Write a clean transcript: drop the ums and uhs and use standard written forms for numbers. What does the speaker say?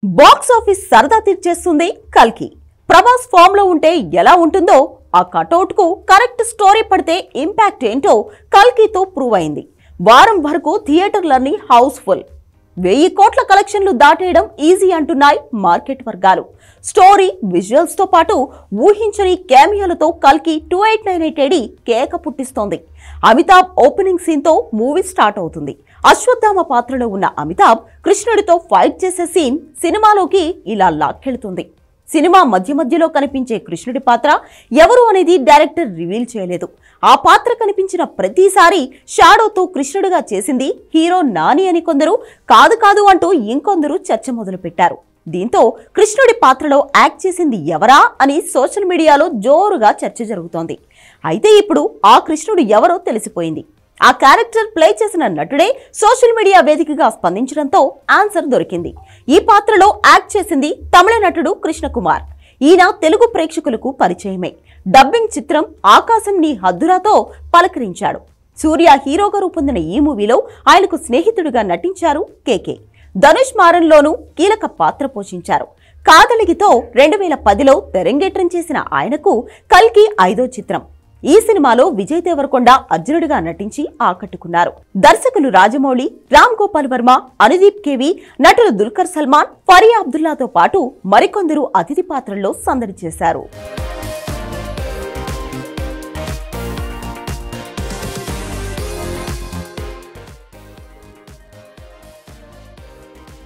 Box office సరదా తీర్చేస్తుంది కల్కి. Prabhas form లో ఉంటే ఎలా ఉంటుందో ఆ కటౌట్ కు కరెక్ట్ స్టోరీ పడితే ఇంపాక్ట్ ఏంటో కల్కితో ప్రూవ్ అయింది. వారం వరకు థియేటర్లన్నీ హౌస్ఫుల్. 1000 కోట్ల కలెక్షన్లు దాటేయడం ఈజీ అంటున్నాయి మార్కెట్ వర్గాలు. స్టోరీ, విజువల్స్ తో పాటు ఊహించని క్యామియాలతో కల్కి 2898 AD కేక పుట్టిస్తోంది. అమితాబ్ ఓపెనింగ్ సీన్ తో మూవీ స్టార్ట్ అవుతుంది. అశ్వత్థామ పాత్రలో ఉన్న అమితాబ్ కృష్ణుడితో ఫైట్ చేసే సీన్ సినిమాలోకి ఇలా లాక్కెళ్తుంది. సినిమా మధ్యలో కనిపించే కృష్ణుడి పాత్ర ఎవరు అనేది డైరెక్టర్ రివీల్ చేయలేదు. ఆ పాత్ర కనిపించిన ప్రతిసారి షాడోతో కృష్ణుడిగా చేసింది హీరో నాని అని కొందరు, కాదు అంటూ ఇంకొందరు చర్చ మొదలుపెట్టారు. దీంతో కృష్ణుడి పాత్రలో యాక్ట్ చేసింది ఎవరా అని సోషల్ మీడియాలో జోరుగా చర్చ జరుగుతోంది. అయితే ఇప్పుడు ఆ కృష్ణుడు ఎవరో తెలిసిపోయింది. ఆ క్యారెక్టర్ ప్లే చేసిన నటుడే సోషల్ మీడియా వేదికగా స్పందించడంతో ఆన్సర్ దొరికింది. ఈ పాత్రలో యాక్ట్ చేసింది తమిళ నటుడు కృష్ణకుమార్. ఈయన తెలుగు ప్రేక్షకులకు పరిచయమే. డబ్బింగ్ చిత్రం ఆకాశం నీ హద్దురాతో పలకరించాడు. సూర్య హీరోగా రూపొందిన ఈ మూవీలో ఆయనకు స్నేహితుడిగా నటించారు కేకే. ధనుష్ మారన్లోనూ కీలక పాత్ర పోషించారు. కాదలిగితో 2010లో తెరంగేట్రం చేసిన ఆయనకు కల్కి 5వ చిత్రం. ఈ సినిమాలో విజయ్ దేవరకొండ అర్జునుడిగా నటించి ఆకట్టుకున్నారు. దర్శకులు రాజమౌళి, రామ్ గోపాల్ వర్మ, అనుదీప్ కేవి, నటులు దుల్కర్ సల్మాన్, ఫరియా అబ్దుల్లాతో పాటు మరికొందరు అతిథి పాత్రల్లో సందడి చేశారు.